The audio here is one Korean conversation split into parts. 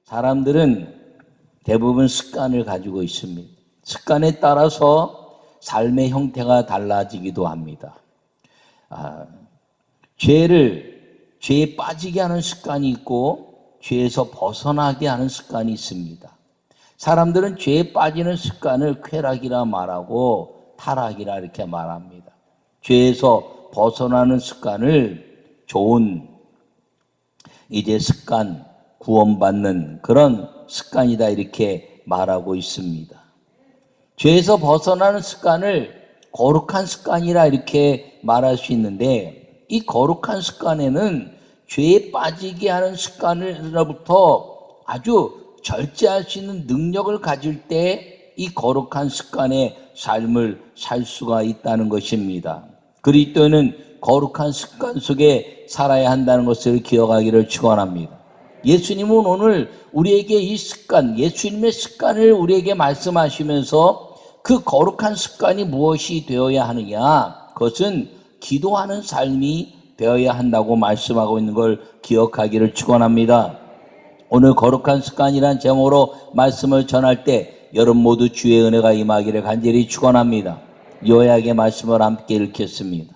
사람들은 대부분 습관을 가지고 있습니다. 습관에 따라서 삶의 형태가 달라지기도 합니다. 죄에 빠지게 하는 습관이 있고 죄에서 벗어나게 하는 습관이 있습니다. 사람들은 죄에 빠지는 습관을 쾌락이라 말하고 타락이라 이렇게 말합니다. 죄에서 벗어나는 습관을 좋은 습관, 구원받는 그런 습관이다 이렇게 말하고 있습니다. 죄에서 벗어나는 습관을 거룩한 습관이라 이렇게 말할 수 있는데, 이 거룩한 습관에는 죄에 빠지게 하는 습관으로부터 아주 절제할 수 있는 능력을 가질 때 이 거룩한 습관의 삶을 살 수가 있다는 것입니다. 그리스도인은 거룩한 습관 속에 살아야 한다는 것을 기억하기를 축원합니다. 예수님은 오늘 우리에게 이 습관, 예수님의 습관을 우리에게 말씀하시면서 그 거룩한 습관이 무엇이 되어야 하느냐, 그것은 기도하는 삶이 되어야 한다고 말씀하고 있는 걸 기억하기를 축원합니다. 오늘 거룩한 습관이란 제목으로 말씀을 전할 때 여러분 모두 주의 은혜가 임하기를 간절히 축원합니다. 요약의 말씀을 함께 읽겠습니다.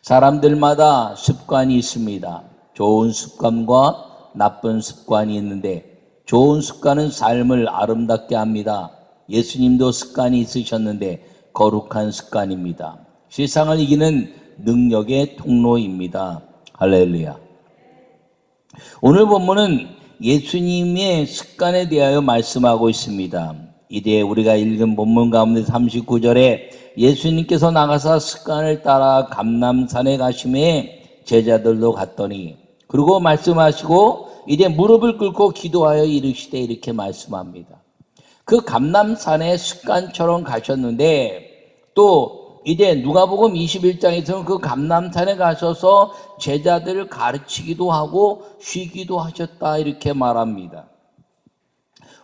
사람들마다 습관이 있습니다. 좋은 습관과 나쁜 습관이 있는데, 좋은 습관은 삶을 아름답게 합니다. 예수님도 습관이 있으셨는데 거룩한 습관입니다. 세상을 이기는 능력의 통로입니다. 할렐루야. 오늘 본문은 예수님의 습관에 대하여 말씀하고 있습니다. 이제 우리가 읽은 본문 가운데 39절에 예수님께서 나가사 습관을 따라 감람산에 가심에 제자들도 갔더니, 그리고 말씀하시고 이제 무릎을 꿇고 기도하여 이르시되 이렇게 말씀합니다. 그 감람산에 습관처럼 가셨는데, 또 이제 누가복음 21장에서는 그 감람산에 가셔서 제자들을 가르치기도 하고 쉬기도 하셨다 이렇게 말합니다.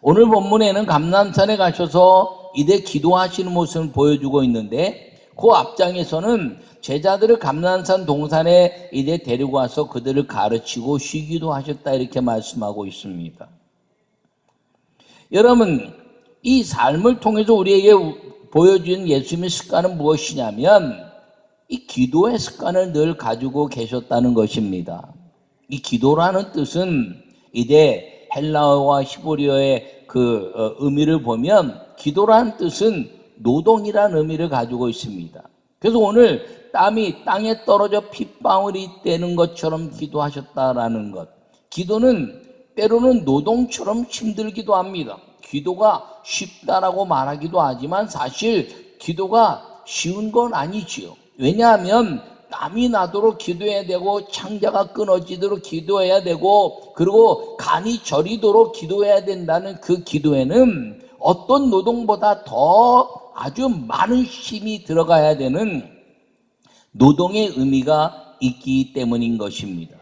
오늘 본문에는 감람산에 가셔서 이제 기도하시는 모습을 보여주고 있는데, 그 앞장에서는 제자들을 감람산 동산에 이제 데리고 와서 그들을 가르치고 쉬기도 하셨다 이렇게 말씀하고 있습니다. 여러분, 이 삶을 통해서 우리에게 보여준 예수님의 습관은 무엇이냐면 이 기도의 습관을 늘 가지고 계셨다는 것입니다. 이 기도라는 뜻은 이제 헬라어와 히브리어의 그 의미를 보면 기도라는 뜻은 노동이라는 의미를 가지고 있습니다. 그래서 오늘 땀이 땅에 떨어져 핏방울이 되는 것처럼 기도하셨다라는 것. 기도는 때로는 노동처럼 힘들기도 합니다. 기도가 쉽다라고 말하기도 하지만 사실 기도가 쉬운 건 아니지요. 왜냐하면 땀이 나도록 기도해야 되고 창자가 끊어지도록 기도해야 되고 그리고 간이 저리도록 기도해야 된다는 그 기도에는 어떤 노동보다 더 아주 많은 힘이 들어가야 되는 노동의 의미가 있기 때문인 것입니다.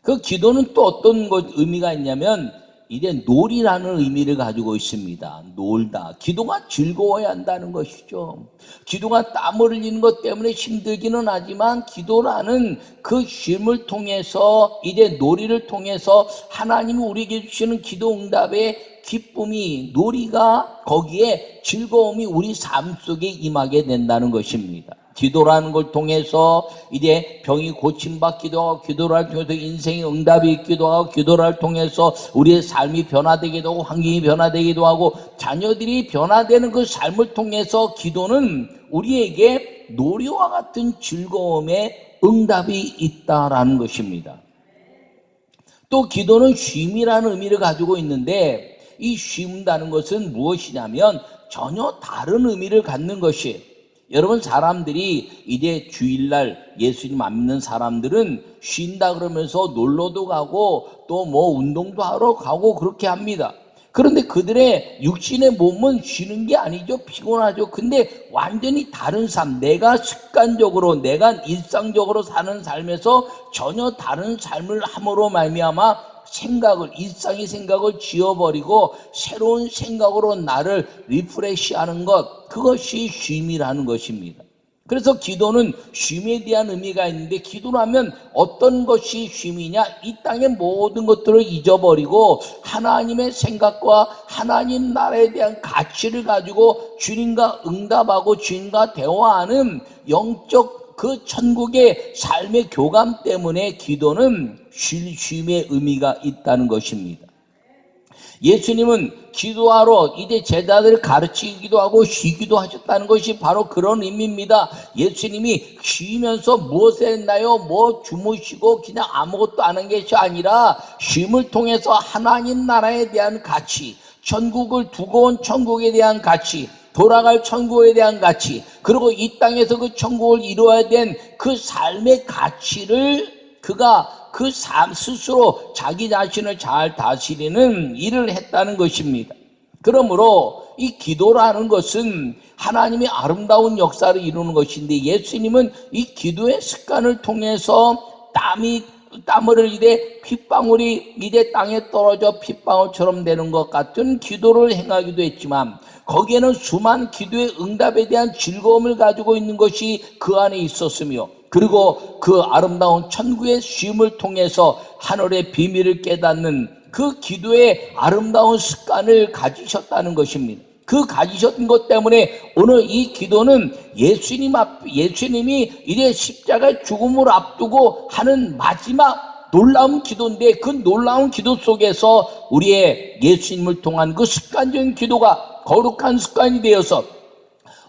그 기도는 또 어떤 의미가 있냐면 이제 놀이라는 의미를 가지고 있습니다. 놀다. 기도가 즐거워야 한다는 것이죠. 기도가 땀을 흘리는 것 때문에 힘들기는 하지만 기도라는 그 쉼을 통해서 이제 놀이를 통해서 하나님이 우리에게 주시는 기도 응답의 기쁨이, 놀이가, 거기에 즐거움이 우리 삶 속에 임하게 된다는 것입니다. 기도라는 걸 통해서 이제 병이 고침받기도 하고, 기도를 통해서 인생의 응답이 있기도 하고, 기도를 통해서 우리의 삶이 변화되기도 하고, 환경이 변화되기도 하고, 자녀들이 변화되는 그 삶을 통해서 기도는 우리에게 놀이와 같은 즐거움의 응답이 있다라는 것입니다. 또 기도는 쉼이라는 의미를 가지고 있는데, 이 쉼다는 것은 무엇이냐면 전혀 다른 의미를 갖는 것이에요. 여러분, 사람들이 이제 주일날 예수님 안 믿는 사람들은 쉰다 그러면서 놀러도 가고 또 뭐 운동도 하러 가고 그렇게 합니다. 그런데 그들의 육신의 몸은 쉬는 게 아니죠. 피곤하죠. 근데 완전히 다른 삶, 내가 습관적으로, 내가 일상적으로 사는 삶에서 전혀 다른 삶을 함으로 말미암아 일상의 생각을 지워버리고 새로운 생각으로 나를 리프레시하는 것, 그것이 쉼이라는 것입니다. 그래서 기도는 쉼에 대한 의미가 있는데, 기도를 하면 어떤 것이 쉼이냐? 이 땅의 모든 것들을 잊어버리고 하나님의 생각과 하나님 나라에 대한 가치를 가지고 주님과 응답하고 주님과 대화하는 영적 그 천국의 삶의 교감 때문에 기도는 쉼의 의미가 있다는 것입니다. 예수님은 기도하러 이제 제자들을 가르치기도 하고 쉬기도 하셨다는 것이 바로 그런 의미입니다. 예수님이 쉬면서 무엇을 했나요? 뭐 주무시고 그냥 아무것도 안 한 것이 아니라 쉼을 통해서 하나님 나라에 대한 가치, 천국을 두고 온 천국에 대한 가치, 돌아갈 천국에 대한 가치, 그리고 이 땅에서 그 천국을 이루어야 된 그 삶의 가치를 그가 그 삶 스스로 자기 자신을 잘 다스리는 일을 했다는 것입니다. 그러므로 이 기도라는 것은 하나님의 아름다운 역사를 이루는 것인데, 예수님은 이 기도의 습관을 통해서 땀을 흘리되 핏방울이 이제 땅에 떨어져 핏방울처럼 되는 것 같은 기도를 행하기도 했지만, 거기에는 수많은 기도의 응답에 대한 즐거움을 가지고 있는 것이 그 안에 있었으며, 그리고 그 아름다운 천국의 쉼을 통해서 하늘의 비밀을 깨닫는 그 기도의 아름다운 습관을 가지셨다는 것입니다. 그 가지셨던 것 때문에 오늘 이 기도는 예수님이 이제 십자가의 죽음을 앞두고 하는 마지막 놀라운 기도인데, 그 놀라운 기도 속에서 우리의 예수님을 통한 그 습관적인 기도가 거룩한 습관이 되어서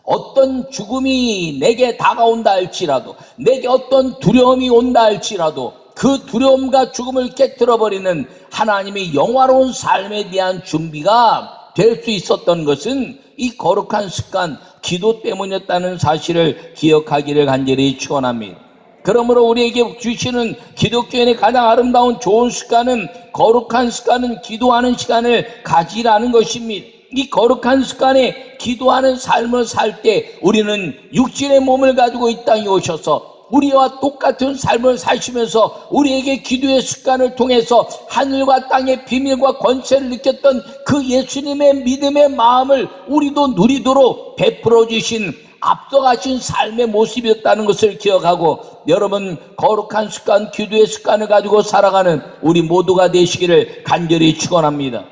어떤 죽음이 내게 다가온다 할지라도, 내게 어떤 두려움이 온다 할지라도 그 두려움과 죽음을 깨트려버리는 하나님의 영화로운 삶에 대한 준비가 될 수 있었던 것은 이 거룩한 습관, 기도 때문이었다는 사실을 기억하기를 간절히 축원합니다. 그러므로 우리에게 주시는 기독교인의 가장 아름다운 좋은 습관은, 거룩한 습관은 기도하는 시간을 가지라는 것입니다. 이 거룩한 습관에 기도하는 삶을 살 때 우리는 육신의 몸을 가지고 이 땅에 오셔서 우리와 똑같은 삶을 사시면서 우리에게 기도의 습관을 통해서 하늘과 땅의 비밀과 권세를 느꼈던 그 예수님의 믿음의 마음을 우리도 누리도록 베풀어 주신 앞서가신 삶의 모습이었다는 것을 기억하고, 여러분 거룩한 습관, 기도의 습관을 가지고 살아가는 우리 모두가 되시기를 간절히 축원합니다.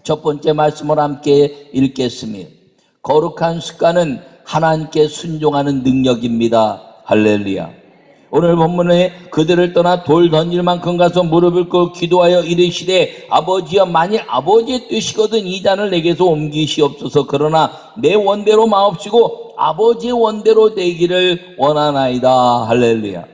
첫 번째 말씀을 함께 읽겠습니다. 거룩한 습관은 하나님께 순종하는 능력입니다. 할렐루야. 오늘 본문에 그들을 떠나 돌 던질 만큼 가서 무릎을 꿇고 기도하여 이르시되, 아버지여, 만일 아버지의 뜻이거든 이 잔을 내게서 옮기시옵소서. 그러나 내 원대로 마옵시고 아버지의 원대로 되기를 원하나이다. 할렐루야.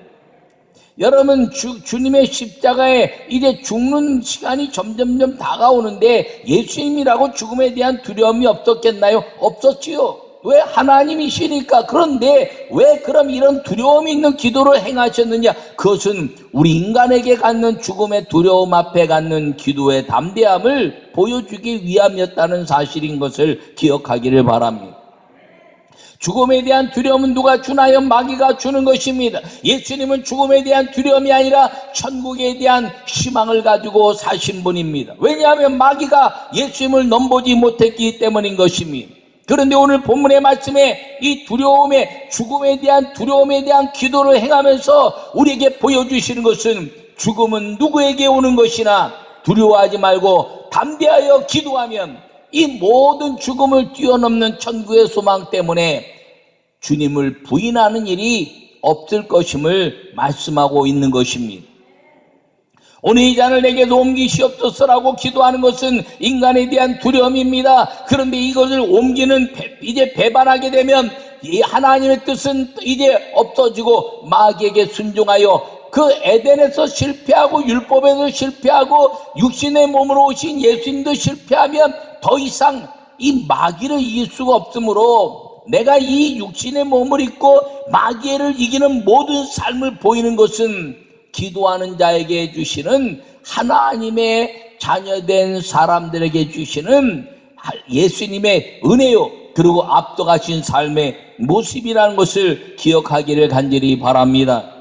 여러분, 주님의 십자가에 이제 죽는 시간이 점점점 다가오는데 예수님이라고 죽음에 대한 두려움이 없었겠나요? 없었지요. 왜? 하나님이시니까. 그런데 왜 그럼 이런 두려움이 있는 기도를 행하셨느냐? 그것은 우리 인간에게 갖는 죽음의 두려움 앞에 갖는 기도의 담대함을 보여주기 위함이었다는 사실인 것을 기억하기를 바랍니다. 죽음에 대한 두려움은 누가 주나요? 마귀가 주는 것입니다. 예수님은 죽음에 대한 두려움이 아니라 천국에 대한 희망을 가지고 사신 분입니다. 왜냐하면 마귀가 예수님을 넘보지 못했기 때문인 것입니다. 그런데 오늘 본문의 말씀에 이 두려움에, 죽음에 대한 두려움에 대한 기도를 행하면서 우리에게 보여주시는 것은, 죽음은 누구에게 오는 것이나 두려워하지 말고 담대하여 기도하면 이 모든 죽음을 뛰어넘는 천국의 소망 때문에 주님을 부인하는 일이 없을 것임을 말씀하고 있는 것입니다. 오늘 이 잔을 내게서 옮기시옵소서라고 기도하는 것은 인간에 대한 두려움입니다. 그런데 이것을 옮기는 이제 배반하게 되면 이 하나님의 뜻은 이제 없어지고 마귀에게 순종하여 그 에덴에서 실패하고 율법에서 실패하고 육신의 몸으로 오신 예수님도 실패하면 더 이상 이 마귀를 이길 수가 없으므로, 내가 이 육신의 몸을 입고 마귀를 이기는 모든 삶을 보이는 것은 기도하는 자에게 주시는, 하나님의 자녀된 사람들에게 주시는 예수님의 은혜요, 그리고 앞서가신 삶의 모습이라는 것을 기억하기를 간절히 바랍니다.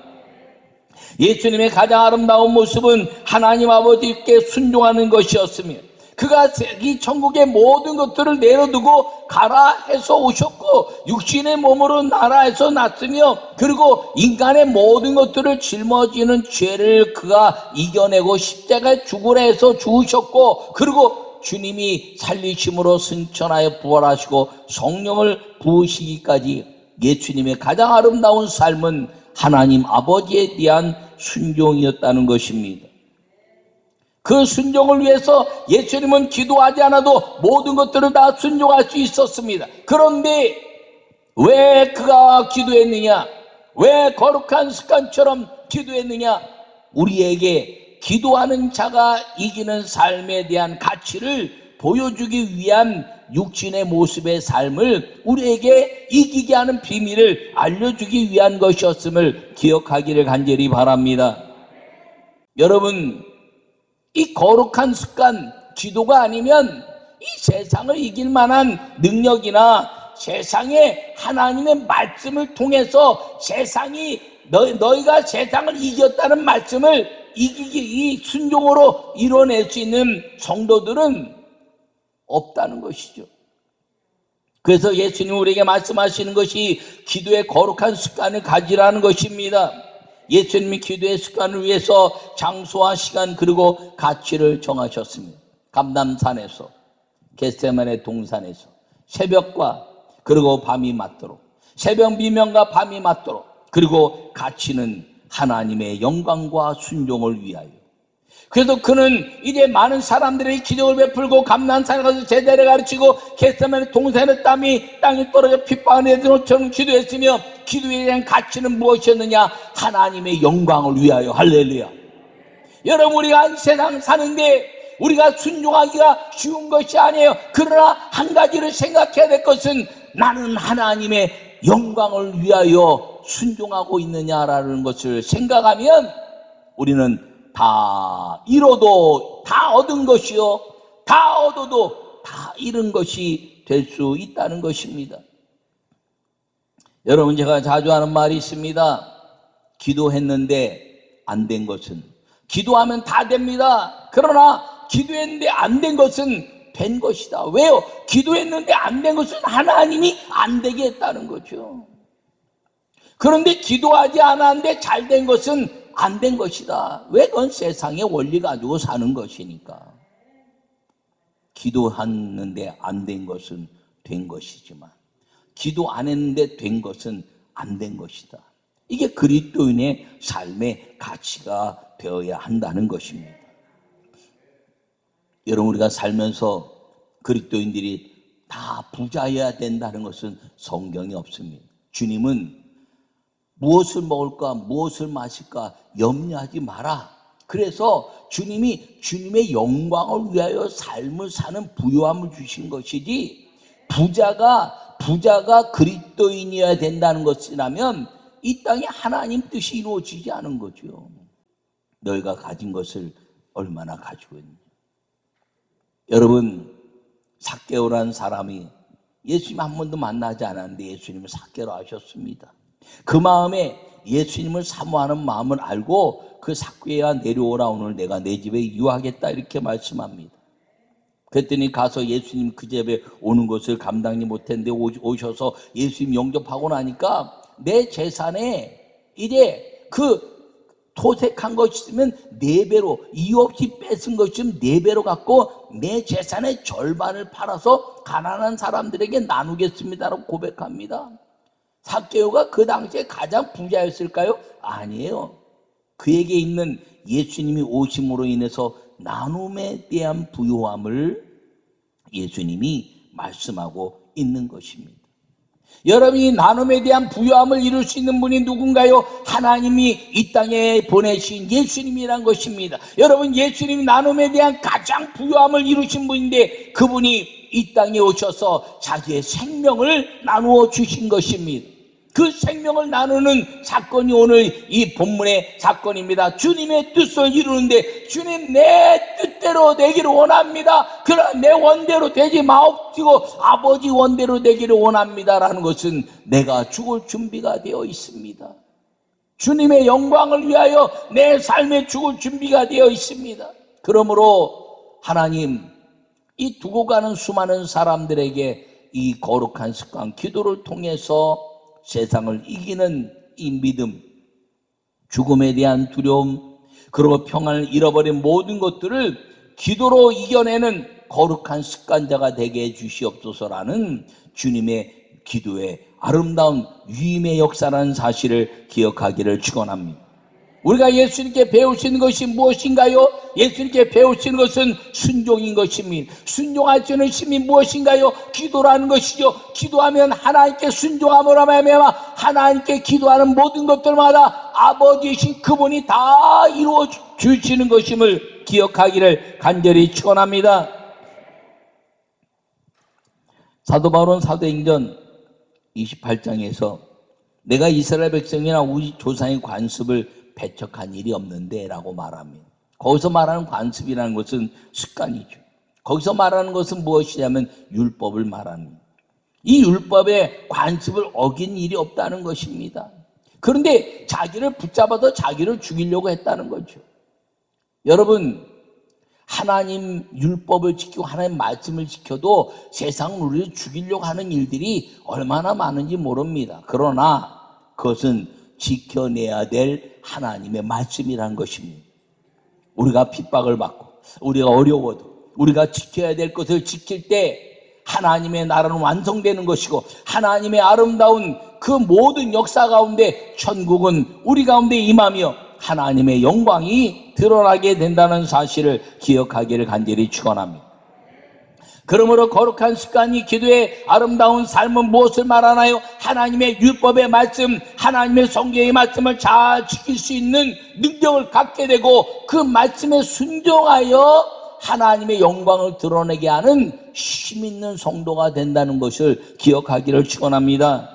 예수님의 가장 아름다운 모습은 하나님 아버지께 순종하는 것이었으며, 그가 이 천국의 모든 것들을 내려두고 가라 해서 오셨고 육신의 몸으로 나라에서 났으며 그리고 인간의 모든 것들을 짊어지는 죄를 그가 이겨내고 십자가에 죽으라 해서 죽으셨고 그리고 주님이 살리심으로 승천하여 부활하시고 성령을 부으시기까지 예수님의 가장 아름다운 삶은 하나님 아버지에 대한 순종이었다는 것입니다. 그 순종을 위해서 예수님은 기도하지 않아도 모든 것들을 다 순종할 수 있었습니다. 그런데 왜 그가 기도했느냐? 왜 거룩한 습관처럼 기도했느냐? 우리에게 기도하는 자가 이기는 삶에 대한 가치를 보여주기 위한 육신의 모습의 삶을 우리에게 이기게 하는 비밀을 알려주기 위한 것이었음을 기억하기를 간절히 바랍니다. 여러분, 이 거룩한 습관, 기도가 아니면 이 세상을 이길 만한 능력이나 세상에 하나님의 말씀을 통해서 세상이 너희가 세상을 이겼다는 말씀을 이 순종으로 이뤄낼 수 있는 성도들은 없다는 것이죠. 그래서 예수님 우리에게 말씀하시는 것이 기도의 거룩한 습관을 가지라는 것입니다. 예수님이 기도의 습관을 위해서 장소와 시간 그리고 가치를 정하셨습니다. 감람산에서, 겟세마네 동산에서 새벽과 그리고 밤이 맞도록, 새벽 미명과 밤이 맞도록, 그리고 가치는 하나님의 영광과 순종을 위하여. 그래서 그는 이제 많은 사람들의 기적을 베풀고 감람산에 가서 제자를 가르치고 겟세마네 동산에 땅이 떨어져 핏방울 내리는 것처럼 기도했으며 기도에 대한 가치는 무엇이었느냐? 하나님의 영광을 위하여. 할렐루야. 여러분, 우리가 이 세상 사는데 우리가 순종하기가 쉬운 것이 아니에요. 그러나 한 가지를 생각해야 될 것은 나는 하나님의 영광을 위하여 순종하고 있느냐라는 것을 생각하면 우리는 다 잃어도 다 얻은 것이요, 다 얻어도 다 잃은 것이 될 수 있다는 것입니다. 여러분, 제가 자주 하는 말이 있습니다. 기도했는데 안 된 것은, 기도하면 다 됩니다. 그러나 기도했는데 안 된 것은 된 것이다. 왜요? 기도했는데 안 된 것은 하나님이 안 되게 했다는 거죠. 그런데 기도하지 않았는데 잘 된 것은 안 된 것이다. 왜? 그건 세상의 원리 가지고 사는 것이니까. 기도했는데 안 된 것은 된 것이지만 기도 안 했는데 된 것은 안 된 것이다. 이게 그리스도인의 삶의 가치가 되어야 한다는 것입니다. 여러분, 우리가 살면서 그리스도인들이 다 부자여야 된다는 것은 성경에 없습니다. 주님은 무엇을 먹을까, 무엇을 마실까 염려하지 마라. 그래서 주님이 주님의 영광을 위하여 삶을 사는 부요함을 주신 것이지, 부자가 그리스도인이어야 된다는 것이라면 이 땅에 하나님 뜻이 이루어지지 않은 거죠. 너희가 가진 것을 얼마나 가지고 있느냐. 여러분, 삭개오라는 사람이 예수님 한 번도 만나지 않았는데 예수님을 삭개로 하셨습니다. 그 마음에 예수님을 사모하는 마음을 알고 그 삭개야 내려오라, 오늘 내가 내 집에 유하겠다, 이렇게 말씀합니다. 그랬더니 가서 예수님 그 집에 오는 것을 감당이 못했는데 오셔서 예수님 영접하고 나니까 내 재산에 이제 그 토색한 것이 있으면 4배로, 이유 없이 뺏은 것이 있으면 4배로 갖고 내 재산의 절반을 팔아서 가난한 사람들에게 나누겠습니다라고 고백합니다. 삭개오가 그 당시에 가장 부자였을까요? 아니에요. 그에게 있는 예수님이 오심으로 인해서 나눔에 대한 부요함을 예수님이 말씀하고 있는 것입니다. 여러분이 나눔에 대한 부요함을 이룰 수 있는 분이 누군가요? 하나님이 이 땅에 보내신 예수님이란 것입니다. 여러분, 예수님이 나눔에 대한 가장 부요함을 이루신 분인데 그분이 이 땅에 오셔서 자기의 생명을 나누어 주신 것입니다. 그 생명을 나누는 사건이 오늘 이 본문의 사건입니다. 주님의 뜻을 이루는데, 주님 내 뜻대로 되기를 원합니다. 그러나 내 원대로 되지 마옵시고 아버지 원대로 되기를 원합니다라는 것은 내가 죽을 준비가 되어 있습니다. 주님의 영광을 위하여 내 삶에 죽을 준비가 되어 있습니다. 그러므로 하나님, 이 두고 가는 수많은 사람들에게 이 거룩한 습관, 기도를 통해서 세상을 이기는 이 믿음, 죽음에 대한 두려움, 그리고 평안을 잃어버린 모든 것들을 기도로 이겨내는 거룩한 습관자가 되게 해주시옵소서라는 주님의 기도의 아름다운 위임의 역사라는 사실을 기억하기를 축원합니다. 우리가 예수님께 배우시는 것이 무엇인가요? 예수님께 배우시는 것은 순종인 것입니다. 순종할 수 있는 힘이 무엇인가요? 기도라는 것이죠. 기도하면 하나님께 순종함으로 말미암아 하나님께 기도하는 모든 것들마다 아버지이신 그분이 다 이루어 주시는 것임을 기억하기를 간절히 축원합니다. 사도 바울은 사도행전 28장에서 내가 이스라엘 백성이나 우리 조상의 관습을 배척한 일이 없는데 라고 말합니다. 거기서 말하는 관습이라는 것은 습관이죠. 거기서 말하는 것은 무엇이냐면 율법을 말합니다. 이 율법의 관습을 어긴 일이 없다는 것입니다. 그런데 자기를 붙잡아서 자기를 죽이려고 했다는 거죠. 여러분, 하나님 율법을 지키고 하나님 말씀을 지켜도 세상은 우리를 죽이려고 하는 일들이 얼마나 많은지 모릅니다. 그러나 그것은 지켜내야 될 하나님의 말씀이라는 것입니다. 우리가 핍박을 받고 우리가 어려워도 우리가 지켜야 될 것을 지킬 때 하나님의 나라는 완성되는 것이고 하나님의 아름다운 그 모든 역사 가운데 천국은 우리 가운데 임하며 하나님의 영광이 드러나게 된다는 사실을 기억하기를 간절히 축원합니다. 그러므로 거룩한 습관이 기도의 아름다운 삶은 무엇을 말하나요? 하나님의 율법의 말씀, 하나님의 성경의 말씀을 잘 지킬 수 있는 능력을 갖게 되고 그 말씀에 순종하여 하나님의 영광을 드러내게 하는 힘 있는 성도가 된다는 것을 기억하기를 축원합니다.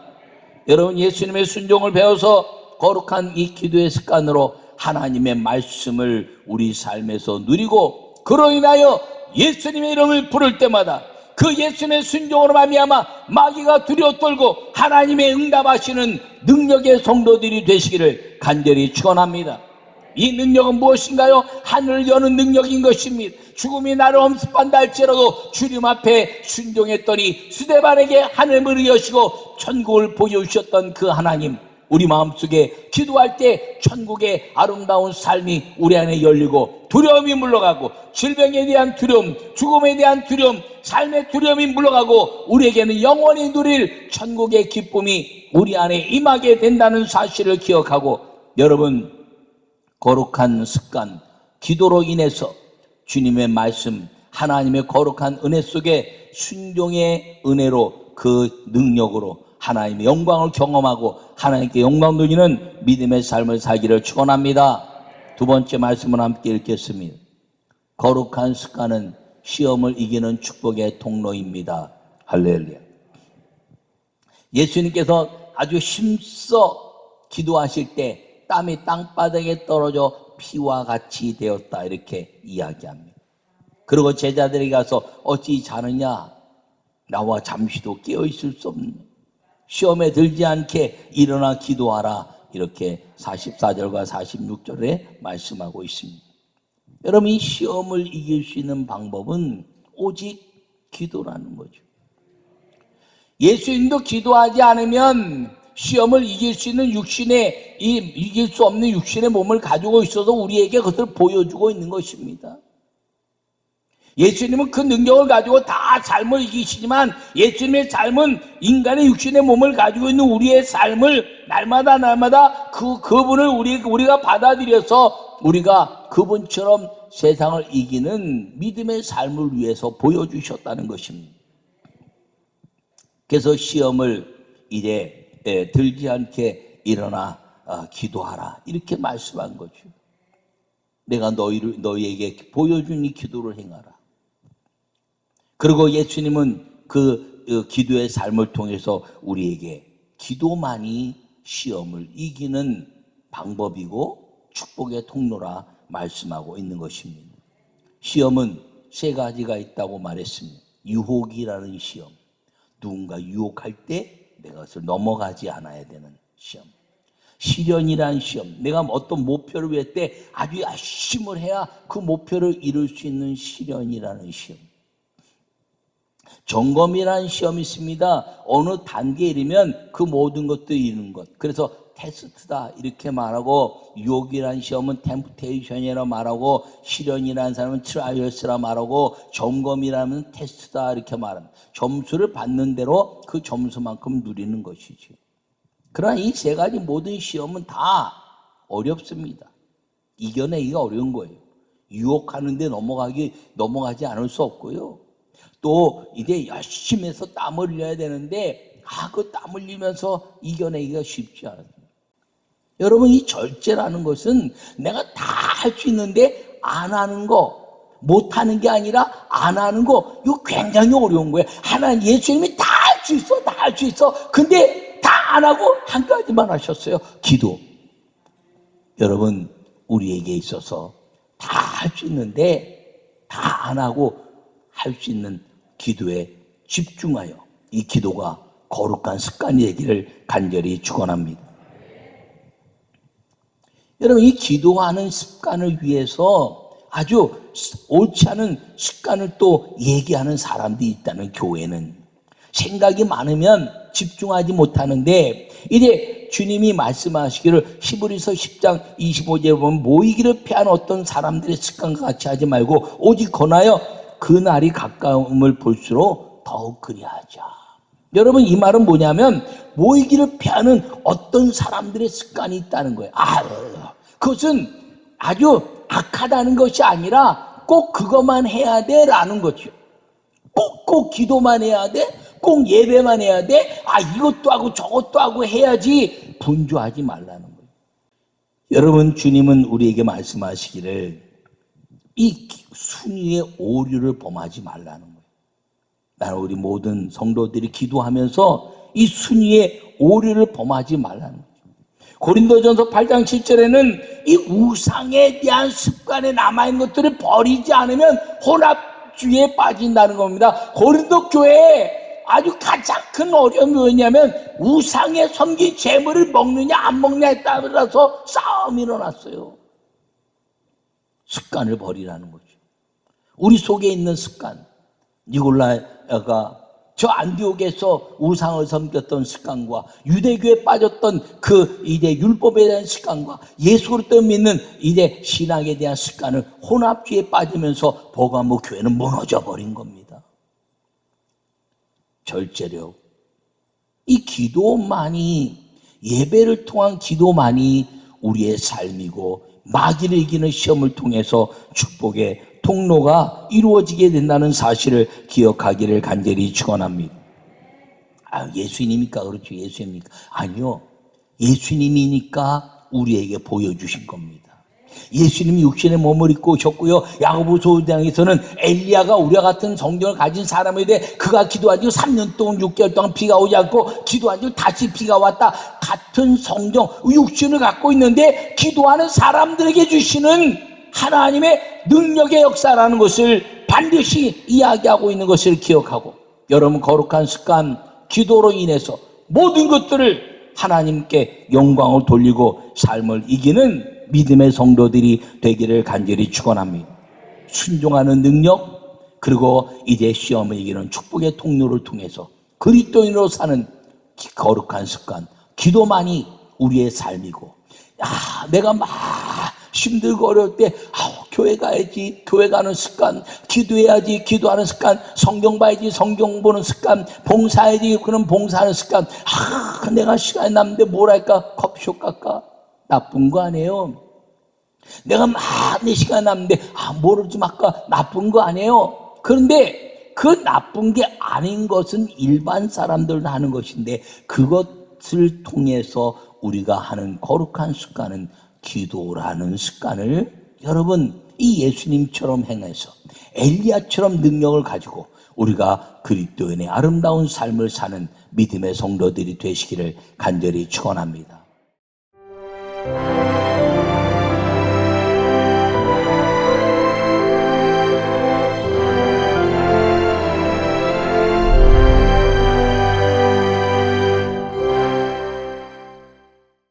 여러분, 예수님의 순종을 배워서 거룩한 이 기도의 습관으로 하나님의 말씀을 우리 삶에서 누리고 그로 인하여 예수님의 이름을 부를 때마다 그 예수님의 순종으로 말미암아 마귀가 두려워 떨고 하나님의 응답하시는 능력의 성도들이 되시기를 간절히 축원합니다. 이 능력은 무엇인가요? 하늘을 여는 능력인 것입니다. 죽음이 나를 엄습한다 할지라도 주님 앞에 순종했더니 스데반에게 하늘문을 여시고 천국을 보여주셨던 그 하나님, 우리 마음속에 기도할 때 천국의 아름다운 삶이 우리 안에 열리고 두려움이 물러가고 질병에 대한 두려움, 죽음에 대한 두려움, 삶의 두려움이 물러가고 우리에게는 영원히 누릴 천국의 기쁨이 우리 안에 임하게 된다는 사실을 기억하고 여러분, 거룩한 습관, 기도로 인해서 주님의 말씀, 하나님의 거룩한 은혜 속에 순종의 은혜로 그 능력으로 하나님의 영광을 경험하고 하나님께 영광 돌리는 믿음의 삶을 살기를 축원합니다. 두 번째 말씀을 함께 읽겠습니다. 거룩한 습관은 시험을 이기는 축복의 통로입니다. 할렐루야. 예수님께서 아주 힘써 기도하실 때 땀이 땅바닥에 떨어져 피와 같이 되었다 이렇게 이야기합니다. 그리고 제자들이 가서 어찌 자느냐, 나와 잠시도 깨어있을 수 없느냐, 시험에 들지 않게 일어나 기도하라 이렇게 44절과 46절에 말씀하고 있습니다. 여러분, 이 시험을 이길 수 있는 방법은 오직 기도라는 거죠. 예수님도 기도하지 않으면 시험을 이길 수 있는 이길 수 없는 육신의 몸을 가지고 있어서 우리에게 그것을 보여주고 있는 것입니다. 예수님은 그 능력을 가지고 다 삶을 이기시지만 예수님의 삶은 인간의 육신의 몸을 가지고 있는 우리의 삶을 날마다 그분을 우리가 받아들여서 우리가 그분처럼 세상을 이기는 믿음의 삶을 위해서 보여주셨다는 것입니다. 그래서 시험을 이제 들지 않게 일어나 기도하라 이렇게 말씀한 거죠. 내가 너희에게 보여준 이 기도를 행하라. 그리고 예수님은 그 기도의 삶을 통해서 우리에게 기도만이 시험을 이기는 방법이고 축복의 통로라 말씀하고 있는 것입니다. 시험은 세 가지가 있다고 말했습니다. 유혹이라는 시험, 누군가 유혹할 때 내가 그것을 넘어가지 않아야 되는 시험. 시련이라는 시험, 내가 어떤 목표를 위할 때 아주 열심을 해야 그 목표를 이룰 수 있는 시련이라는 시험. 점검이라는 시험이 있습니다. 어느 단계에 이르면 그 모든 것도 이루는 것. 그래서 테스트다 이렇게 말하고, 유혹이라는 시험은 템프테이션이라 말하고, 시련이라는 사람은 트라이얼스라 말하고, 점검이라면 테스트다 이렇게 말합니다. 점수를 받는 대로 그 점수만큼 누리는 것이지. 그러나 이 세 가지 모든 시험은 다 어렵습니다. 이겨내기가 어려운 거예요. 유혹하는데 넘어가지 않을 수 없고요. 또 이제 열심히 해서 땀을 흘려야 되는데 그 땀 흘리면서 이겨내기가 쉽지 않아요. 여러분, 이 절제라는 것은 내가 다 할 수 있는데 안 하는 거, 못하는 게 아니라 안 하는 거, 이거 굉장히 어려운 거예요. 하나님, 예수님이 다 할 수 있어, 다 할 수 있어. 근데 다 안 하고 한 가지만 하셨어요. 기도. 여러분, 우리에게 있어서 다 할 수 있는데 다 안 하고 할 수 있는 기도에 집중하여 이 기도가 거룩한 습관이 되기를 간절히 축원합니다. 여러분, 이 기도하는 습관을 위해서 아주 옳지 않은 습관을 또 얘기하는 사람들이 있다는, 교회는 생각이 많으면 집중하지 못하는데, 이제 주님이 말씀하시기를 히브리서 10장 25절에 보면, 모이기를 피하는 어떤 사람들의 습관과 같이 하지 말고 오직 권하여 그 날이 가까움을 볼수록 더욱 그리하자. 여러분, 이 말은 뭐냐면 모이기를 피하는 어떤 사람들의 습관이 있다는 거예요. 그것은 아주 악하다는 것이 아니라 꼭 그것만 해야 돼라는 거죠. 꼭 기도만 해야 돼? 꼭 예배만 해야 돼? 이것도 하고 저것도 하고 해야지, 분주하지 말라는 거예요. 여러분, 주님은 우리에게 말씀하시기를 이 순위의 오류를 범하지 말라는 거예요. 나는 우리 모든 성도들이 기도하면서 이 순위의 오류를 범하지 말라는 거예요. 고린도전서 8장 7절에는 이 우상에 대한 습관에 남아있는 것들을 버리지 않으면 혼합주의에 빠진다는 겁니다. 고린도 교회에 아주 가장 큰 어려움이 뭐냐면 우상에 섬긴 재물을 먹느냐 안 먹느냐에 따라서 싸움이 일어났어요. 습관을 버리라는 거죠. 우리 속에 있는 습관, 니골라야가 저 안디옥에서 우상을 섬겼던 습관과 유대교에 빠졌던 그 이제 율법에 대한 습관과 예수 그리스도 믿는 이제 신앙에 대한 습관을 혼합주의에 빠지면서 버가모 교회는 무너져 버린 겁니다. 절제력, 이 기도만이, 예배를 통한 기도만이 우리의 삶이고 마귀를 이기는 시험을 통해서 축복의 통로가 이루어지게 된다는 사실을 기억하기를 간절히 축원합니다. 예수님이니까 그렇죠. 예수님이니까. 아니요. 예수님이니까 우리에게 보여주신 겁니다. 예수님이 육신의 몸을 입고 오셨고요. 야고보서 5장에서는 엘리야가 우리와 같은 성경을 가진 사람에 대해 그가 기도한 지 3년 동안 6개월 동안 비가 오지 않고 기도한 지 다시 비가 왔다. 같은 성경, 육신을 갖고 있는데 기도하는 사람들에게 주시는 하나님의 능력의 역사라는 것을 반드시 이야기하고 있는 것을 기억하고, 여러분, 거룩한 습관, 기도로 인해서 모든 것들을 하나님께 영광을 돌리고 삶을 이기는 믿음의 성도들이 되기를 간절히 축원합니다. 순종하는 능력, 그리고 이제 시험을 이기는 축복의 통로를 통해서 그리스도인으로 사는 거룩한 습관, 기도만이 우리의 삶이고, 내가 막 힘들고 어려울 때 교회 가야지, 교회 가는 습관, 기도해야지, 기도하는 습관, 성경 봐야지, 성경 보는 습관, 봉사해야지, 그런 봉사하는 습관. 내가 시간이 남는데 뭘 할까? 커피숍 갈까? 나쁜 거 아니에요. 내가 내 시간 남는데 뭐를 좀 할까? 나쁜 거 아니에요. 그런데 그 나쁜 게 아닌 것은 일반 사람들도 하는 것인데, 그것을 통해서 우리가 하는 거룩한 습관은 기도라는 습관을, 여러분, 이 예수님처럼 행해서 엘리야처럼 능력을 가지고 우리가 그리스도인의 아름다운 삶을 사는 믿음의 성도들이 되시기를 간절히 축원합니다.